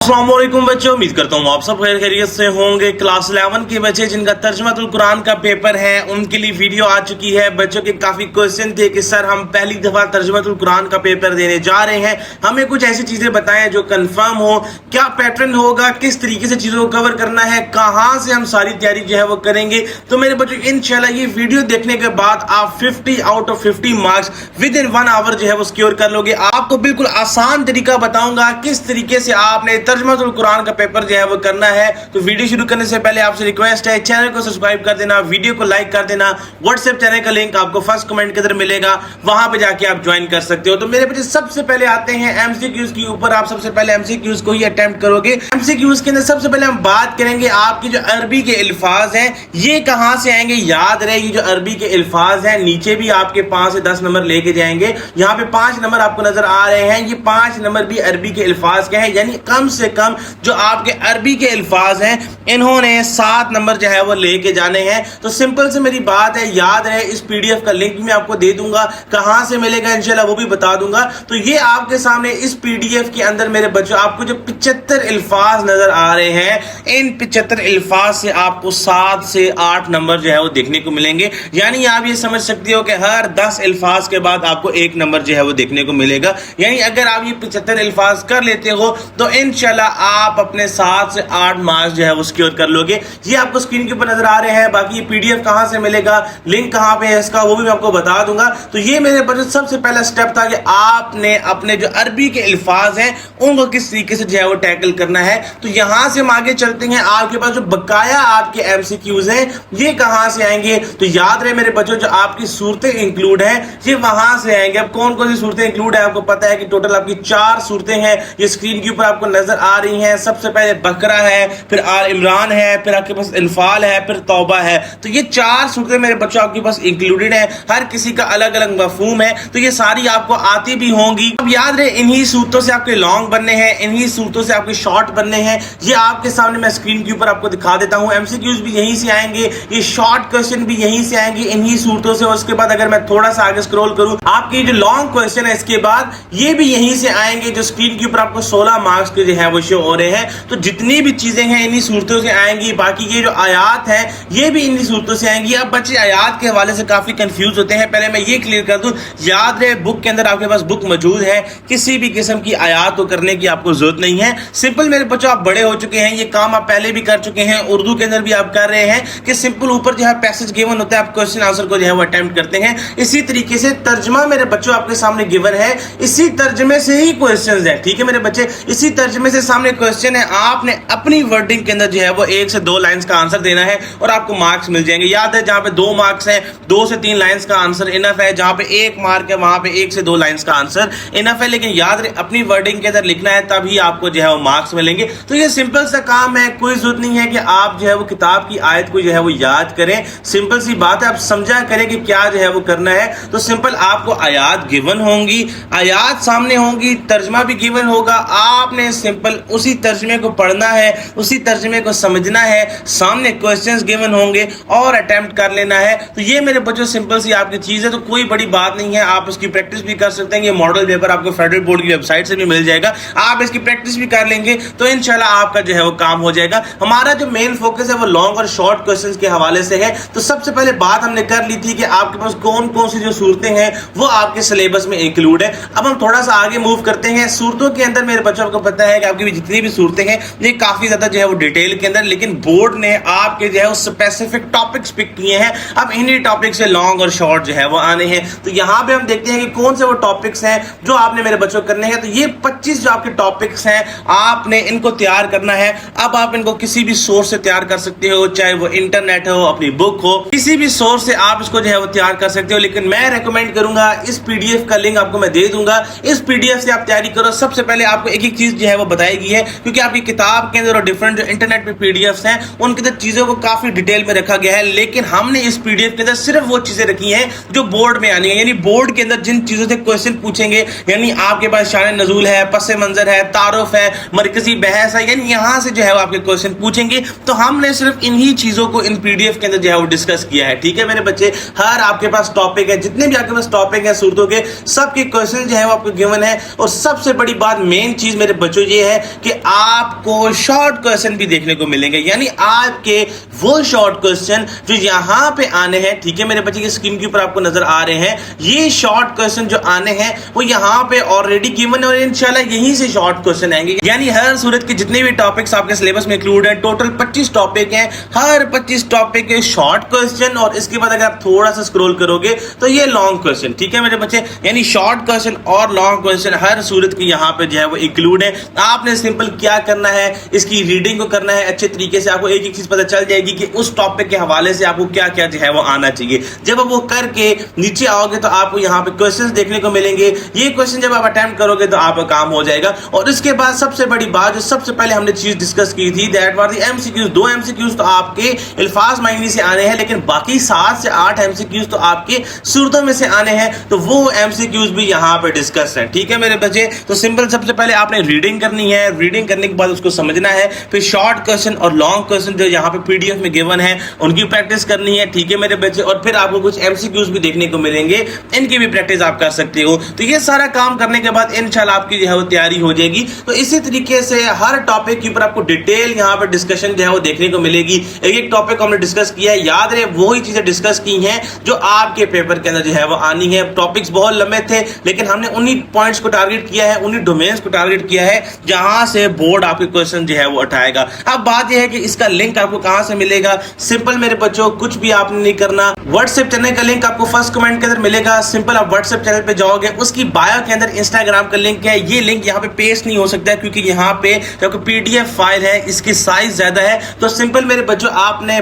अस्सलामुअलैकुम बच्चों, उम्मीद करता हूँ आप सब खैरियत से होंगे। क्लास 11 के बच्चे जिनका तर्जुमातुल कुरान का पेपर है उनके लिए वीडियो आ चुकी है। बच्चों के काफी क्वेश्चन थे कि सर हम पहली दफा तर्जुमातुल कुरान का पेपर देने जा रहे हैं, हमें कुछ ऐसी चीजें बताएं जो कंफर्म हो, क्या पैटर्न होगा, किस तरीके से चीजों को कवर करना है, कहाँ से हम सारी तैयारी जो है वो करेंगे। तो मेरे बच्चों इंशाल्लाह ये वीडियो देखने के बाद आप 50 out of 50 marks within 1 hour जो है वो सिक्योर कर लोगे। आपको बिल्कुल आसान तरीका बताऊंगा किस तरीके से आपने तर्जुमातुल कुरान का पेपर जो है वो करना है। तो वीडियो शुरू करने से पहले आपसे रिक्वेस्ट है, चैनल को सब्सक्राइब कर देना, वीडियो को लाइक कर देना। व्हाट्सएप चैनल का लिंक आपको फर्स्ट कमेंट के अंदर मिलेगा, वहां पे जाके आप ज्वाइन कर सकते हो। तो मेरे बच्चे सबसे पहले आते हैं एमसीक्यूज के ऊपर। आप सबसे पहले एमसीक्यूज को ही अटेम्प्ट करोगे। एमसीक्यूज के अंदर सबसे पहले हम बात करेंगे आपकी जो अरबी के अल्फाज हैं ये कहां से आएंगे। याद रहे ये जो अरबी के अल्फाज हैं नीचे भी आपके 5 से 10 नंबर लेके जाएंगे। यहाँ पे 5 नंबर आपको नजर आ रहे हैं, ये 5 नंबर भी अरबी के अल्फाज के हैं, यानी कम से कम जो आपके अरबी के अल्फाज हैं इन्होंने 7 नंबर जो है वो लेके जाने हैं। तो सिंपल से मेरी बात है, याद रहे इस पीडीएफ का लिंक मैं आपको दे दूंगा, कहां से मिलेगा इंशाल्लाह वो भी बता दूंगा। तो ये आपके सामने इस पीडीएफ के अंदर मेरे बच्चों आपको जो 75 अल्फाज नजर आ रहे हैं, इन 75 अल्फाज से आपको 7 से 8 नंबर जो है वो देखने को मिलेंगे। यानी आप ये समझ सकते हो कि हर 10 अल्फाज के बाद आपको 1 नंबर जो है वो देखने को मिलेगा। यानी अगर आप ये 75 अल्फाज कर लेते हो तो इंशाल्लाह आप अपने 7 से 8 मार्क्स जो है वो सिक्योर कर लोगे। ये आपको स्क्रीन के ऊपर नजर आ रहे हैं। बाकी ये पीडीएफ कहां से मिलेगा, लिंक कहां पे है इसका, वो भी मैं आपको बता दूंगा। तो ये मेरे बच्चों सबसे पहला स्टेप था कि आपने अपने जो अरबी के अल्फाज हैं उनको किस तरीके से जो है वो टैकल करना है। तो यहां से हम आगे चलते हैं। आपके पास जो बकाया आपके एमसीक्यूज हैं ये कहां से आएंगे। तो याद रहे मेरे बच्चों जो आपकी सूरतें इंक्लूड हैं ये वहां से आएंगे। अब कौन कौन सी सूरतें इंक्लूड है आपको पता है कि टोटल आपकी 4 सूरतें हैं, ये स्क्रीन के ऊपर आपको नजर आ रही हैं। सबसे पहले बकरा है, फिर आल इमरान है, फिर आपके पास इनफाल है, फिर तौबा है। तो ये 4 सूरतें मेरे बच्चों आपके पास इंक्लूडेड है। हर किसी का अलग अलग मफहूम है, तो ये सारी आपको आती भी होंगी। अब याद रहे इन्हीं सूरतों से आपके लॉन्ग बनने हैं, इन्हीं सूरतों से आपके शॉर्ट बनने हैं। ये आपके सामने मैं स्क्रीन के ऊपर आपको दिखा देता हूं। एमसीक्यूज भी यहीं से आएंगे, ये शॉर्ट क्वेश्चन भी यहीं से आएंगे इन्हीं सूरतों से। उसके बाद अगर मैं थोड़ा सा आगे स्क्रॉल करूं, आपके जो लॉन्ग क्वेश्चन है इसके बाद ये भी यहीं से आएंगे, जो स्क्रीन के ऊपर आपको 16 मार्क्स के जो है वो शो हो रहे हैं। तो जितनी भी चीजें हैं इन्हीं सूरतों से आएंगी। बाकी ये जो आयात है ये भी इन्हीं सूरतों से आएंगी। अब बच्चे आयात के हवाले से काफी कंफ्यूज होते हैं, पहले मैं ये क्लियर कर दूं। याद रहे बुक के अंदर आपके पास बुक मौजूद है, किसी भी किस्म की आयात को करने की आपको जरूरत नहीं है। सिंपल मेरे बच्चों आप बड़े हो चुके हैं, ये काम आप पहले भी कर चुके हैं, उर्दू के अंदर भी आप कर रहे हैं कि सिंपल ऊपर जो है पैसेज गिवन होता है, आप क्वेश्चन आंसर को जो है वो अटेम्प्ट करते हैं। इसी तरीके से तर्जमा मेरे बच्चों आपके सामने गिवन है, इसी तर्जमे से ही क्वेश्चन है। ठीक है मेरे बच्चे, इसी तर्जमे से सामने क्वेश्चन है, आपने अपनी वर्डिंग के अंदर जो है वो 1 से 2 लाइंस का आंसर देना है और आपको मार्क्स मिल जाएंगे। याद है जहां पे 2 मार्क्स है 2 से 3 लाइंस का आंसर इनफ है, जहां पे 1 मार्क है वहां पे 1 से 2 लाइंस का आंसर इनफ है। लेकिन याद रहे अपनी वर्डिंग के अंदर लिखना है, तभी आपको जो है वो मार्क्स मिलेंगे। तो ये सिंपल सा काम है, कोई जरूरत नहीं है कि आप जो है वो किताब की आयत को जो है वो याद करें। सिंपल सी बात है, आप समझा करें कि क्या जो है वो करना है। तो सिंपल आपको आयात गिवन होंगी, आयात सामने होंगी, तर्जमा भी गिवन होगा, आपने सिंपल उसी तर्जमे को पढ़ना है, उसी तर्जमे को समझना है, सामने क्वेश्चंस गिवन होंगे और अटेम्प्ट कर लेना है। तो ये मेरे बच्चों सिंपल सी आपकी चीज है, तो कोई बड़ी बात नहीं है, आप इसकी प्रैक्टिस भी कर सकते हैं। ये मॉडल पेपर आपको फेडरल बोर्ड की वेबसाइट से भी मिल जाएगा, आप इसकी प्रैक्टिस भी कर लेंगे तो इंशाल्लाह आपका जो है वो काम हो जाएगा। हमारा जो मेन फोकस है वो लॉन्ग और शॉर्ट क्वेश्चंस के हवाले से है। तो सबसे पहले बात हमने कर ली थी कि आपके पास कौन कौन सी जो सूरतें हैं वो आपके सिलेबस में इंक्लूड है। अब हम थोड़ा सा आगे मूव करते हैं। सूरतों के अंदर मेरे बच्चों को पता है कि आपकी भी जितनी भी सूरतें हैं ये काफी ज्यादा जो है वो डिटेल के अंदर, लेकिन बोर्ड ने आपके जो है वो स्पेसिफिक टॉपिक्स पिक किए हैं। अब इन्हीं टॉपिक से लॉन्ग और शॉर्ट जो है वो आने हैं। तो यहाँ पे हम देखते हैं कि कौन से वो टॉपिक्स हैं जो आपने मेरे बच्चों को करने हैं। तो ये 25 जो आपके टॉपिक्स हैं आपने इनको तैयार करना है। अब आप इनको किसी भी सोर्स से तैयार कर सकते हो, चाहे वो इंटरनेट हो, अपनी बुक हो, किसी भी सोर्स से आप इसको जो है वो तैयार कर सकते हो। लेकिन मैं रेकमेंड करूंगा इस पीडीएफ का लिंक आपको मैं दे दूंगा, इस पीडीएफ से आप तैयारी करो। सबसे पहले आपको एक एक चीज जो है वो बताई गई है, क्योंकि आपकी किताब के अंदर और डिफरेंट जो इंटरनेट पे पीडीएफ्स हैं उनके अंदर चीजों को काफी डिटेल में रखा गया है। लेकिन हमने इस पीडीएफ के अंदर सिर्फ वो चीजें रखी हैं जो बोर्ड में आनी है, यानी बोर्ड के अंदर जिन चीजों से क्वेश्चन पूछेंगे, यानी आपके पास शान नजूल है, पस मंजर है, तारुफ है, मरकजी बहस है, यानी यहां से जो है वो आपके क्वेश्चन पूछेंगे। तो हमने सिर्फ इन्हीं चीजों को इन पीडीएफ के अंदर जो है वो डिस्कस किया है। ठीक है मेरे बच्चे, हर आपके पास टॉपिक है, जितने भी आपके पास टॉपिक है सूरतों के, सबके क्वेश्चन जो है वो आपको गिवन है। और सबसे बड़ी बात मेन चीज मेरे बच्चों ये है कि आपको शॉर्ट क्वेश्चन भी देखने को मिलेंगे, यानी आपके वो शॉर्ट क्वेश्चन जो यहाँ पे आने हैं, ठीक है मेरे बच्चे, की स्क्रीन के ऊपर आपको नजर आ रहे हैं, ये शॉर्ट क्वेश्चन जो आने हैं वो यहाँ पे ऑलरेडी गिवन है और इंशाल्लाह यहीं से शॉर्ट क्वेश्चन आएंगे। यानी हर सूरत के जितने भी टॉपिक्स आपके सिलेबस में इंक्लूड है, टोटल 25 टॉपिक हैं, हर 25 टॉपिक के शॉर्ट क्वेश्चन और इसके बाद अगर आप थोड़ा सा स्क्रॉल करोगे तो ये लॉन्ग क्वेश्चन, ठीक है मेरे बच्चे, यानी शॉर्ट क्वेश्चन और लॉन्ग क्वेश्चन हर सूरत के यहाँ पे जो है वो इंक्लूड है। आपने सिंपल क्या करना है, इसकी रीडिंग को करना है अच्छे तरीके से, आपको एक एक चीज पता चल जाएगी कि उस टॉपिक के हवाले से आपको क्या क्या जो है वो आना चाहिए। जब आप वो करके नीचे आओगे तो आपको यहाँ पे क्वेश्चंस देखने को मिलेंगे, ये क्वेश्चन जब आप अटेम्प्ट करोगे तो आपका काम हो जाएगा। और इसके बाद सबसे बड़ी बात जो सबसे पहले हमने चीज डिस्कस की थी, that was the MCQs. 2 MCQs तो आपके अल्फाज मायने से आने हैं, लेकिन बाकी 7 से 8 एमसीक्यूज तो आपके सूरतों में से आने हैं, तो वो एमसीक्यूज भी यहाँ पे डिस्कस है, ठीक है मेरे बच्चे। तो सिंपल सबसे पहले आपने रीडिंग करनी है, रीडिंग करने के बाद उसको समझना है, फिर शॉर्ट क्वेश्चन और लॉन्ग क्वेश्चन जो यहाँ पे पीडीएफ में गिवन है उनकी प्रैक्टिस करनी है, ठीक है मेरे बच्चे। और फिर आपको कुछ एमसीक्यूज भी देखने को मिलेंगे, इनकी भी प्रैक्टिस आप कर सकते हो। तो ये सारा काम करने के बाद इंशाल्लाह आपकी जो है वो तैयारी हो जाएगी। तो इसी तरीके से हर टॉपिक के ऊपर आपको डिटेल यहाँ पे डिस्कशन जो है वो देखने को मिलेगी। एक एक टॉपिक हमने डिस्कस किया है, याद रहे वही चीजें डिस्कस की हैं जो आपके पेपर के अंदर जो है वो आनी है। टॉपिक्स बहुत लंबे थे, लेकिन हमने उन्हीं पॉइंट्स को टारगेट किया है, उन्हीं डोमेन्स को टारगेट किया है जहां से बोर्ड आपके क्वेश्चन जो है वो उठाएगा। अब बात यह है कि इसका लिंक आपको कहां से मिलेगा। सिंपल मेरे बच्चों, कुछ भी आपने नहीं करना, व्हाट्सएप चैनल का लिंक आपको फर्स्ट कमेंट के अंदर मिलेगा। सिंपल आप व्हाट्सएप चैनल पे जाओगे, उसकी बायो के अंदर इंस्टाग्राम का लिंक है। ये लिंक यहाँ पे पेस्ट नहीं हो सकता है क्योंकि यहाँ पे जो पीडीएफ फाइल है इसकी साइज ज्यादा है। तो सिंपल मेरे बच्चों, आपने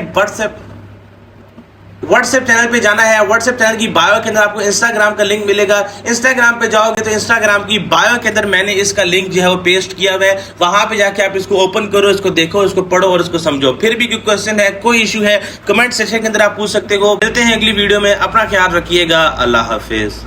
व्हाट्सएप चैनल पे जाना है। व्हाट्सएप चैनल की बायो के अंदर आपको इंस्टाग्राम का लिंक मिलेगा। इंस्टाग्राम पे जाओगे तो इंस्टाग्राम की बायो के अंदर मैंने इसका लिंक जो है वो पेस्ट किया हुआ है, वहां पे जाके आप इसको ओपन करो, इसको देखो, इसको पढ़ो और इसको समझो। फिर भी कोई क्वेश्चन है, कोई इशू है, कमेंट सेक्शन के अंदर आप पूछ सकते हो। मिलते हैं अगली वीडियो में, अपना ख्याल रखिएगा, अल्लाह हाफिज।